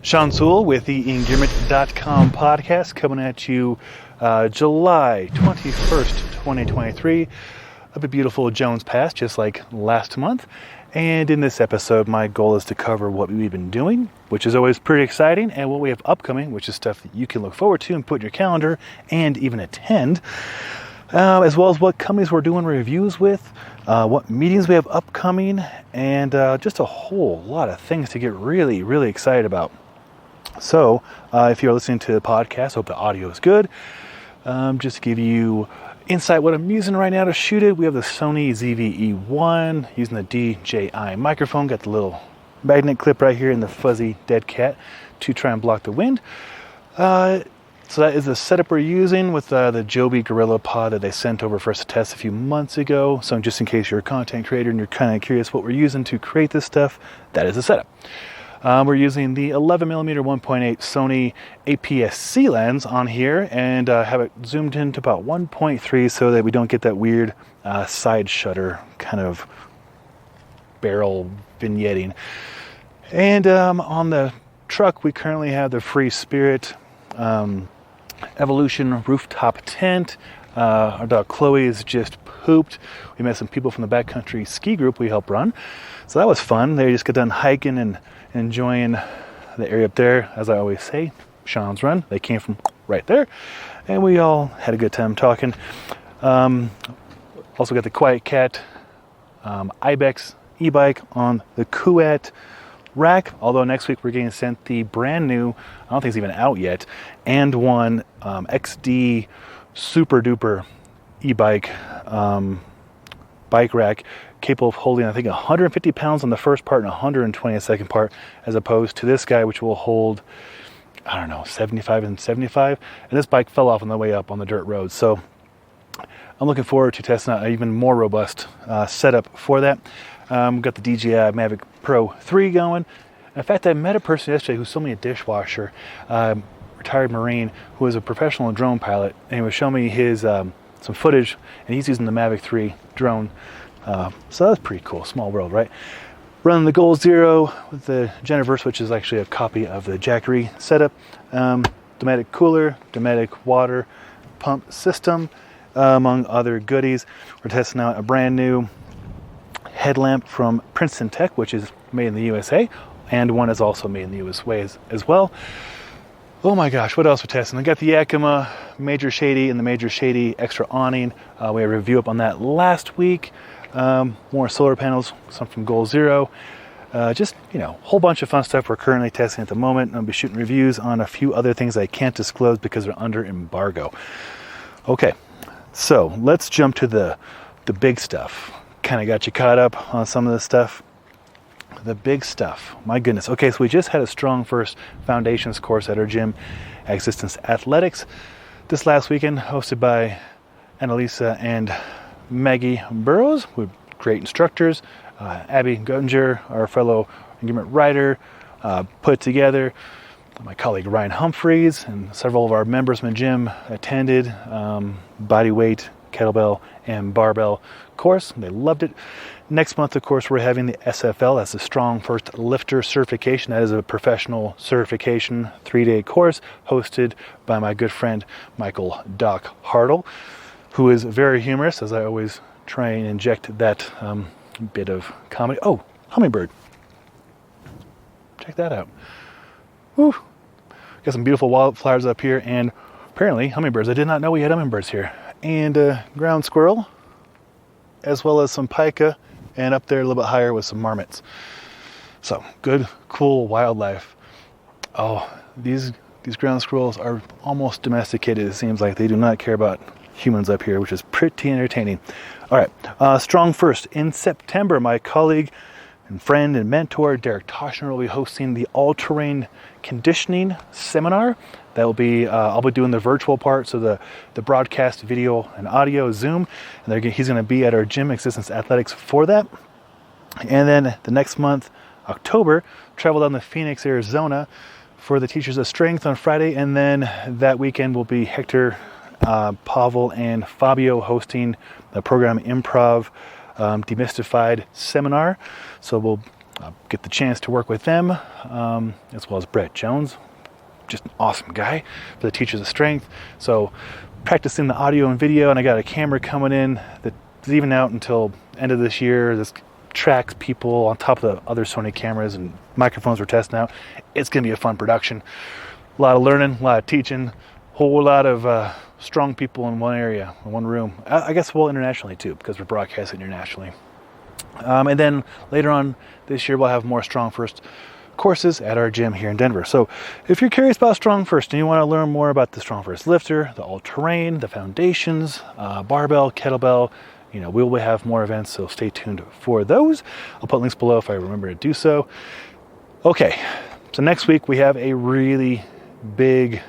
Sean Sewell with the Engearment.com podcast coming at you July 21st, 2023. Up a beautiful Jones Pass, just like last month. And in this episode, my goal is to cover what we've been doing, which is always pretty exciting, and what we have upcoming, which is stuff that you can look forward to and put in your calendar and even attend, as well as what companies we're doing reviews with, what meetings we have upcoming, and just a whole lot of things to get really, really excited about. So, if you're listening to the podcast, hope the audio is good. Just to give you insight what I'm using right now to shoot it, we have the Sony ZV-E1 using the DJI microphone. Got the little magnet clip right here in the fuzzy dead cat to try and block the wind. So that is the setup we're using with the Joby Gorilla Pod that they sent over for us to test a few months ago. So just in case you're a content creator and you're kind of curious what we're using to create this stuff, that is the setup. We're using the 11mm 1.8 Sony APS-C lens on here and have it zoomed in to about 1.3 so that we don't get that weird side shutter kind of barrel vignetting. And on the truck, we currently have the Free Spirit Evolution rooftop tent. Our dog Chloe is just pooped. We met some people from the backcountry ski group we help run. So that was fun. They just got done hiking and enjoying the area up there. As I always say, Sean's Run. They came from right there. And we all had a good time talking. Also got the Quiet Cat Ibex e-bike on the KUHL rack. Although next week we're getting sent the brand new, I don't think it's even out yet, and one XD super duper e-bike bike rack capable of holding, I think, 150 pounds on the first part and 120 on the second part, as opposed to this guy, which will hold, I don't know, 75 and 75. And this bike fell off on the way up on the dirt road. So I'm looking forward to testing out an even more robust setup for that. Got the DJI Mavic Pro 3 going. In fact, I met a person yesterday who sold me a dishwasher, retired Marine, who was a professional drone pilot, and he was showing me his some footage, and he's using the Mavic 3 drone. So that's pretty cool. Small world, right? Running the Goal Zero with the Geniverse, which is actually a copy of the Jackery setup. Dometic cooler, Dometic water pump system, among other goodies. We're testing out a brand new headlamp from Princeton Tech, which is made in the USA, and one is also made in the USA as well. Oh my gosh, what else we're testing? I got the Yakima Major Shady and the Major Shady Extra Awning. We had a review up on that last week. More solar panels, some from Goal Zero. Just, a whole bunch of fun stuff we're currently testing at the moment. I'll be shooting reviews on a few other things I can't disclose because they're under embargo. Okay, so let's jump to the big stuff. Kind of got you caught up on some of this stuff. The big stuff, my goodness. Okay, so we just had a StrongFirst Foundations course at our gym, Axistence Athletics, this last weekend, hosted by Anilisa and Maggie Burrows, with great instructors. Abby Guttinger, our fellow Engearment writer, put together. My colleague Ryan Humphreys and several of our members from the gym attended. Body weight, kettlebell, and barbell course. They loved it. Next month, of course, we're having the SFL. That's the StrongFirst Lifter Certification. That is a professional certification 3-day course hosted by my good friend Michael Doc Hartle, who is very humorous, as I always try and inject that bit of comedy. Oh, hummingbird. Check that out. Woo. Got some beautiful wildflowers up here, and apparently hummingbirds. I did not know we had hummingbirds here. And ground squirrel, as well as some pika, and up there a little bit higher with some marmots. So, good, cool wildlife. Oh, these ground squirrels are almost domesticated, it seems like. They do not care about humans up here, which is pretty entertaining. All right, StrongFirst. In September, my colleague and friend and mentor, Derek Toshner, will be hosting the all-terrain conditioning seminar. That will be, I'll be doing the virtual part, so the broadcast, video, and audio, Zoom. And he's going to be at our gym, Axistence Athletics, for that. And then the next month, October, travel down to Phoenix, Arizona for the Teachers of Strength on Friday. And then that weekend will be Hector, Pavel, and Fabio hosting the Programming Demystified seminar. So we'll get the chance to work with them, as well as Brett Jones, just an awesome guy for the Teachers of Strength. So practicing the audio and video, and I got a camera coming in that's even out until end of this year. This tracks people on top of the other Sony cameras, and microphones we're testing out. It's going to be a fun production. A lot of learning, a lot of teaching, whole lot of strong people in one area, in one room. I guess well, internationally too, because we're broadcasting internationally. And then later on this year, we'll have more StrongFirst courses at our gym here in Denver. So if you're curious about StrongFirst and you want to learn more about the StrongFirst lifter, the all-terrain, the foundations, barbell, kettlebell, we will have more events, so stay tuned for those. I'll put links below if I remember to do so. Okay, so next week we have a really big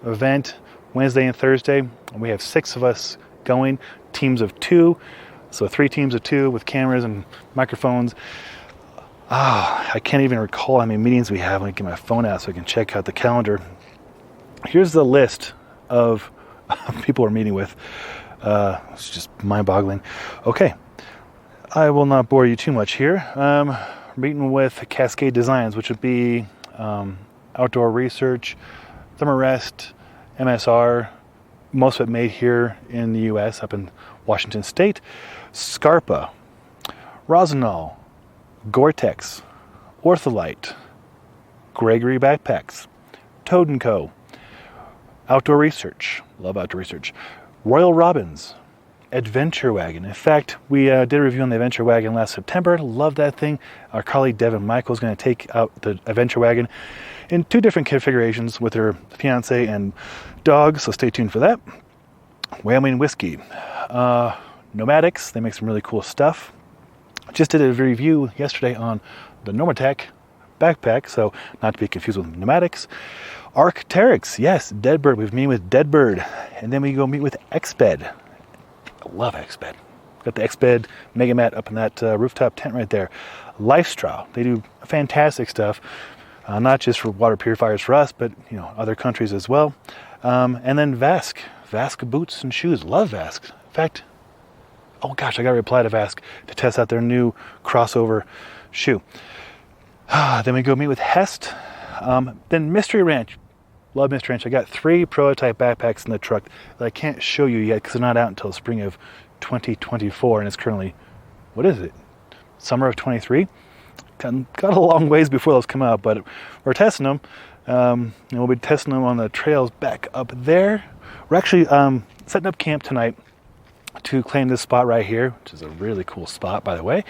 event, Wednesday and Thursday. We have 6 of us going, teams of 2. So 3 teams of 2 with cameras and microphones. I can't even recall how many meetings we have. Let me get my phone out so I can check out the calendar. Here's the list of people we're meeting with. It's just mind-boggling. Okay, I will not bore you too much here. Meeting with Cascade Designs, which would be outdoor research, ThermaRest, MSR, most of it made here in the U.S., up in Washington State, Scarpa, Rosinol, Gore-Tex, Ortleib, Gregory Backpacks, Toad & Co., Outdoor Research, love Outdoor Research, Royal Robbins, Adventure Wagon. In fact, we did a review on the Adventure Wagon last September. Love that thing. Our colleague Devin Michael is going to take out the Adventure Wagon in 2 different configurations with her fiance and dog, so stay tuned for that. Wyoming Whiskey, Nomadics, they make some really cool stuff. Just did a review yesterday on the Normatec backpack, so not to be confused with Nomadics. Arcteryx, yes, Deadbird. We've meeting with Deadbird, and then we go meet with EXPED. I love EXPED. Got the EXPED Mega Mat up in that rooftop tent right there. Lifestraw, they do fantastic stuff, not just for water purifiers for us, but other countries as well. And then Vask boots and shoes. Love Vask. In fact, oh gosh, I got to reply to Vask to test out their new crossover shoe. Then we go meet with Hest. Then Mystery Ranch. Love Mystery Ranch. I got 3 prototype backpacks in the truck that I can't show you yet because they're not out until spring of 2024, and it's currently, what is it? Summer of 23? Got a long ways before those come out, but we're testing them. And we'll be testing them on the trails back up there. We're actually setting up camp tonight to claim this spot right here, which is a really cool spot, by the way,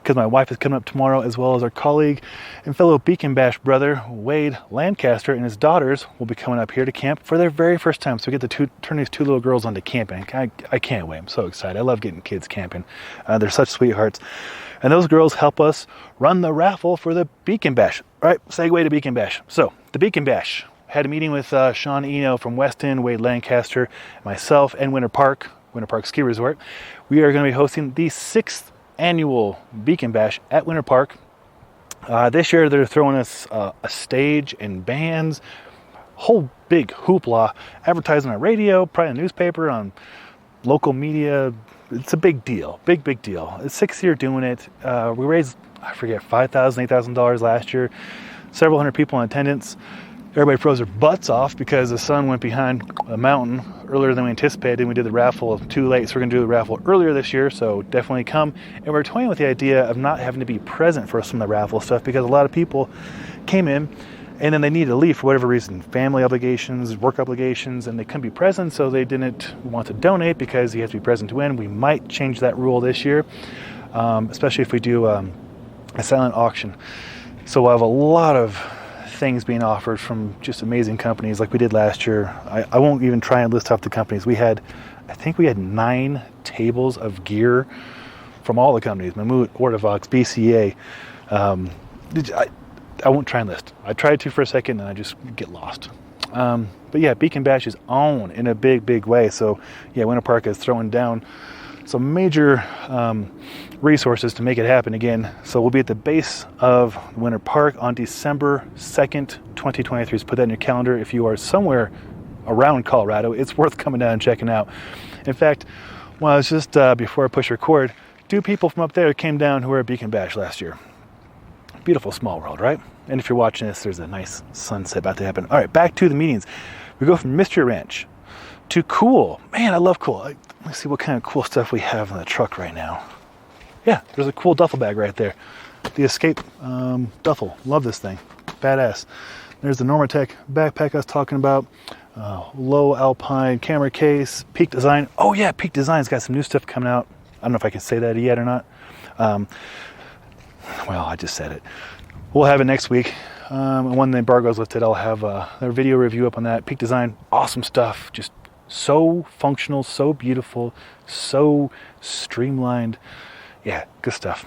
because my wife is coming up tomorrow, as well as our colleague and fellow Beacon Bash brother, Wade Lancaster, and his daughters will be coming up here to camp for their very first time. So we get to turn these 2 little girls onto camping. I can't wait. I'm so excited. I love getting kids camping. They're such sweethearts. And those girls help us run the raffle for the Beacon Bash. All right, segue to Beacon Bash. So, the Beacon Bash. Had a meeting with Sean Eno from Weston, Wade Lancaster, myself, and Winter Park Ski Resort. We are going to be hosting the 6th annual Beacon Bash at Winter Park. This year they're throwing us a stage and bands, whole big hoopla, advertising on radio, probably in a newspaper, on local media. It's a big deal, big deal. It's 6th year doing it. We raised, I forget, $5,000, $8,000 last year. Several hundred people in attendance. Everybody froze their butts off because the sun went behind a mountain earlier than we anticipated, and we did the raffle too late, so we're going to do the raffle earlier this year, so definitely come. And we're toying with the idea of not having to be present for some of the raffle stuff, because a lot of people came in and then they needed to leave for whatever reason, family obligations, work obligations, and they couldn't be present, so they didn't want to donate because you have to be present to win. We might change that rule this year, especially if we do a silent auction. So we'll have a lot of things being offered from just amazing companies like we did last year. I won't even try and list off the companies. I think we had 9 tables of gear from all the companies, Mammut, Ortovox, BCA. I won't try and list. I tried to for a second and I just get lost. But yeah, Beacon Bash is on in a big way. So yeah, Winter Park is throwing down some major resources to make it happen again. So we'll be at the base of Winter Park on December 2nd, 2023. So put that in your calendar. If you are somewhere around Colorado, it's worth coming down and checking out. In fact, when I was just before I push record, 2 people from up there came down who were at Beacon Bash last year. Beautiful small world, right? And if you're watching this, there's a nice sunset about to happen. All right, back to the meetings. We go from Mystery Ranch to KUHL. Man, I love KUHL. Let's see what kind of cool stuff we have in the truck right now. Yeah, there's a cool duffel bag right there. The Escape duffel. Love this thing. Badass. There's the Normatec backpack I was talking about. Low Alpine camera case. Peak Design. Oh yeah, Peak Design's got some new stuff coming out. I don't know if I can say that yet or not. Well, I just said it. We'll have it next week. And when the embargo's lifted, I'll have a video review up on that. Peak Design, awesome stuff. Just so functional, so beautiful, so streamlined. Yeah, good stuff.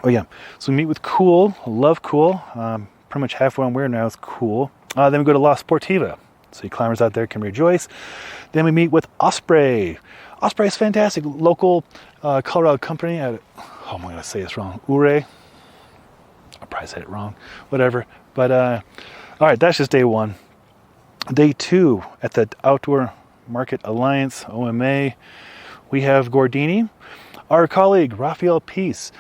Oh yeah, so we meet with KUHL. Love KUHL. Pretty much halfway on where now is KUHL. Then we go to La Sportiva. So you climbers out there can rejoice. Then we meet with Osprey. Osprey is fantastic. Local Colorado company. Oh, I'm going to say this wrong. Ure. I probably said it wrong. Whatever. But, all right, that's just day one. Day two, at the Outdoor Market Alliance, OMA, we have Gordini. Our colleague, Raphael Peace.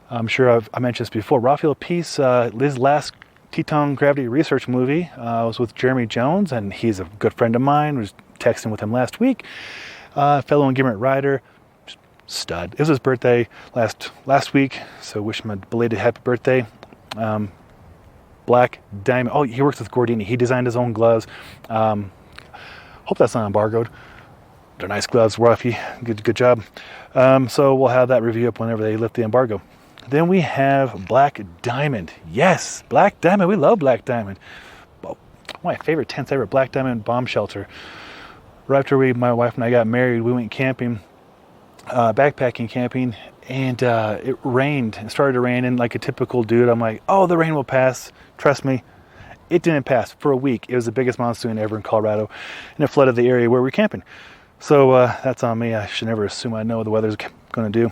I'm sure I mentioned this before. Raphael Peace, his last Teton Gravity research movie was with Jeremy Jones, and he's a good friend of mine. I was texting with him last week. Fellow Engearment rider, stud. It was his birthday last week, so wish him a belated happy birthday. Black Diamond. Oh, he works with Gordini. He designed his own gloves. Hope that's not embargoed. They're nice gloves, Ruffy. Good job. So we'll have that review up whenever they lift the embargo. Then we have Black Diamond. Yes, Black Diamond. We love Black Diamond. One of my favorite tents ever, Black Diamond bomb shelter. Right after my wife and I got married, we went camping, backpacking camping, and it rained. It started to rain, and like a typical dude, I'm like, oh, the rain will pass. Trust me. It didn't pass for a week. It was the biggest monsoon ever in Colorado, and it flooded the area where we're camping. So that's on me. I should never assume I know what the weather's going to do.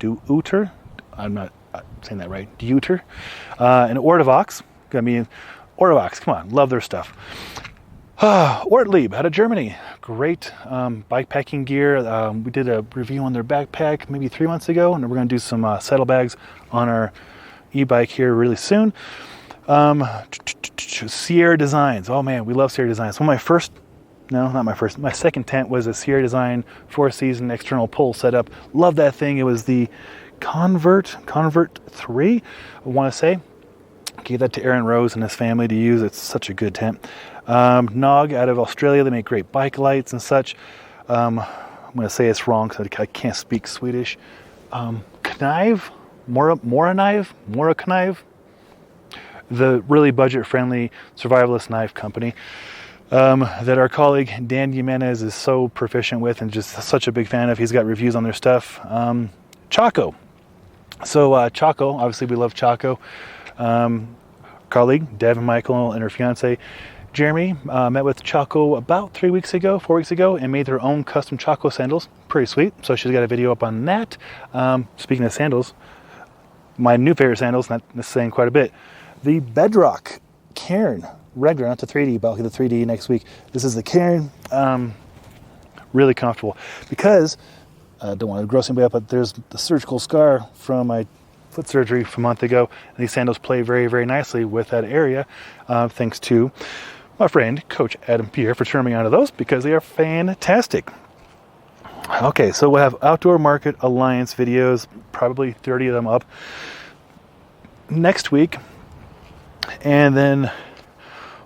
Deuter, I'm not saying that right. Deuter, and Ortovox. I mean, Ortovox. Come on, love their stuff. Ortleib out of Germany. Great bikepacking gear. We did a review on their backpack maybe 3 months ago, and we're going to do some saddlebags on our e-bike here really soon. Sierra Designs. Oh man, we love Sierra Designs. My second tent was a Sierra Design 4-season external pole setup. Love that thing. It was the Convert 3, I want to say. Gave that to Aaron Rose and his family to use. It's such a good tent. Nog out of Australia. They make great bike lights and such. I'm going to say it's wrong because I can't speak Swedish. Knive, Mora Knive. The really budget-friendly survivalist knife company. That our colleague Dan Jimenez is so proficient with and just such a big fan of. He's got reviews on their stuff. Chaco. So Chaco, obviously we love Chaco. Colleague, Dev and Michael and her fiance, Jeremy, met with Chaco about 4 weeks ago, and made their own custom Chaco sandals. Pretty sweet. So she's got a video up on that. Speaking of sandals, my new favorite sandals, not saying quite a bit. The Bedrock Cairn. Regular, not the 3D, but I'll get the 3D next week. This is the Cairn. Really comfortable because I don't want to gross anybody up, but there's the surgical scar from my foot surgery from a month ago, and these sandals play very, very nicely with that area, thanks to my friend, Coach Adam Pierre, for turning me onto those because they are fantastic. Okay, so we'll have Outdoor Market Alliance videos, probably 30 of them up next week, and then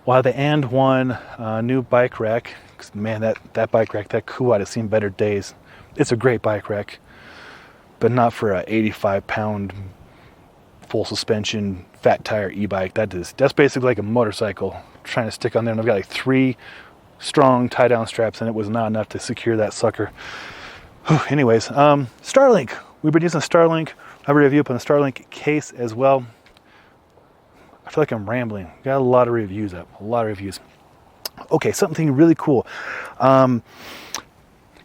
we'll have the And One new bike rack. Man, that bike rack, that KUHL has seen better days. It's a great bike rack, but not for a 85-pound full suspension fat tire e-bike. That's basically like a motorcycle trying to stick on there, and I've got like 3 strong tie-down straps, and it was not enough to secure that sucker. Anyways, Starlink. We've been using Starlink. I have a review up on the Starlink case as well. I feel like I'm rambling. Got a lot of reviews up. Okay, something really cool. Got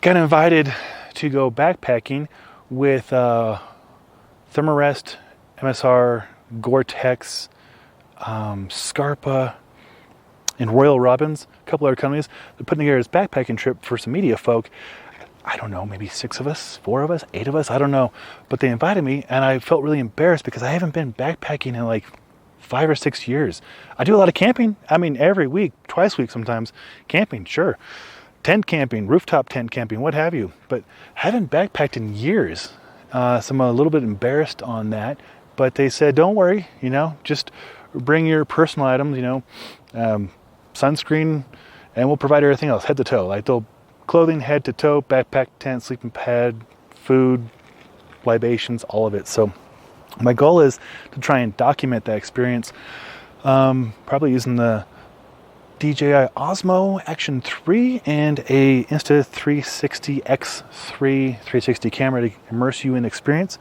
invited to go backpacking with ThermaRest, MSR, Gore-Tex, Scarpa, and Royal Robbins, a couple other companies. They're putting together this backpacking trip for some media folk. I don't know, maybe 6 of us, 4 of us, 8 of us, I don't know. But they invited me, and I felt really embarrassed because I haven't been backpacking in like 5 or 6 years. I do a lot of camping. I mean, every week, twice a week sometimes. Camping, sure. Tent camping, rooftop tent camping, what have you. But haven't backpacked in years. So I'm a little bit embarrassed on that. But they said, don't worry, you know, just bring your personal items, you know, sunscreen, and we'll provide everything else, head to toe. Like they'll clothing, head to toe, backpack, tent, sleeping pad, food, libations, all of it. So my goal is to try and document that experience, probably using the DJI Osmo Action 3 and a Insta360 X3 360 camera to immerse you in the experience.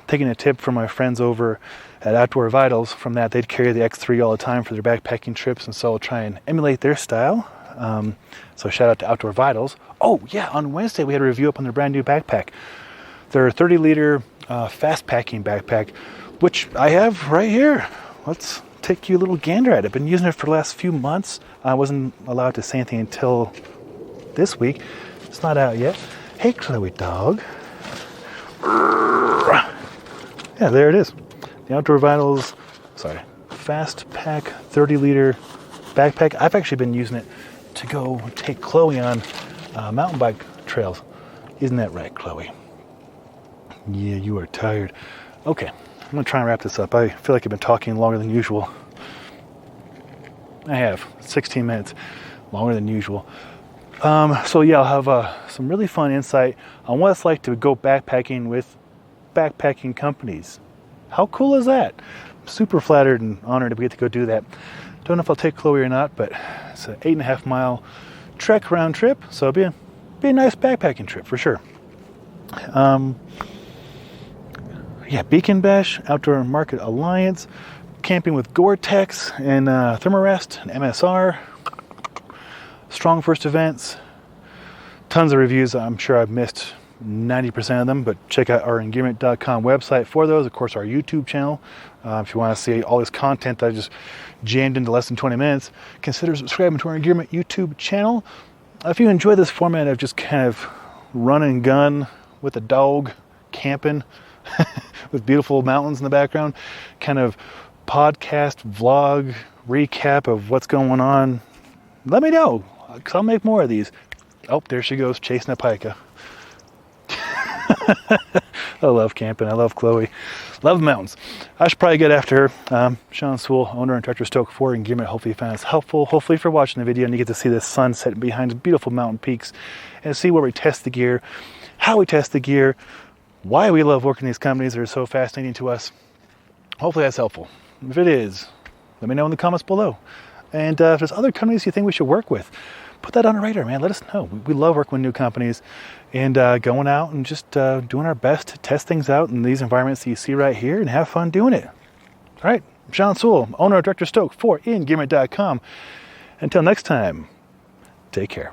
Taking a tip from my friends over at Outdoor Vitals, from that they'd carry the X3 all the time for their backpacking trips, and so I'll try and emulate their style. So shout out to Outdoor Vitals. Oh yeah, on Wednesday we had a review up on their brand new backpack. Their 30-liter fast packing backpack, which I have right here. Let's take you a little gander at it. Been using it for the last few months. I wasn't allowed to say anything until this week. It's not out yet. Hey, Chloe dog. Yeah, there it is. The Outdoor Vitals, Fast Pack 30-liter backpack. I've actually been using it to go take Chloe on mountain bike trails. Isn't that right, Chloe? Yeah, you are tired. Okay, I'm going to try and wrap this up. I feel like I've been talking longer than usual. I have 16 minutes, longer than usual. So yeah, I'll have some really fun insight on what it's like to go backpacking with backpacking companies. How cool is that? I'm super flattered and honored to get to go do that. Don't know if I'll take Chloe or not, but it's an 8.5 mile trek round trip, so it'll be a nice backpacking trip for sure. Yeah, Beacon Bash, Outdoor Market Alliance, camping with Gore-Tex and ThermaRest and MSR, StrongFirst events, tons of reviews. I'm sure I've missed 90% of them, but check out our Engearment.com website for those. Of course, our YouTube channel. If you want to see all this content that I just jammed into less than 20 minutes, consider subscribing to our Engearment YouTube channel. If you enjoy this format of just kind of run and gun with a dog, camping with beautiful mountains in the background, kind of podcast, vlog, recap of what's going on, let me know, because I'll make more of these. Oh, there she goes, chasing a pika. I love camping. I love Chloe. Love mountains. I should probably get after her. Sean Sewell, owner and director of Stoke for Engearment. Hopefully you found this helpful. Hopefully if you're watching the video and you get to see the sunset behind beautiful mountain peaks and see where we test the gear, how we test the gear, why we love working in these companies that are so fascinating to us. Hopefully that's helpful. If it is, let me know in the comments below. And if there's other companies you think we should work with, put that on our radar, man. Let us know. We love working with new companies and going out and just doing our best to test things out in these environments that you see right here and have fun doing it. All right, I'm Sean Sewell, owner and director of Stoke for Engearment.com. Until next time, take care.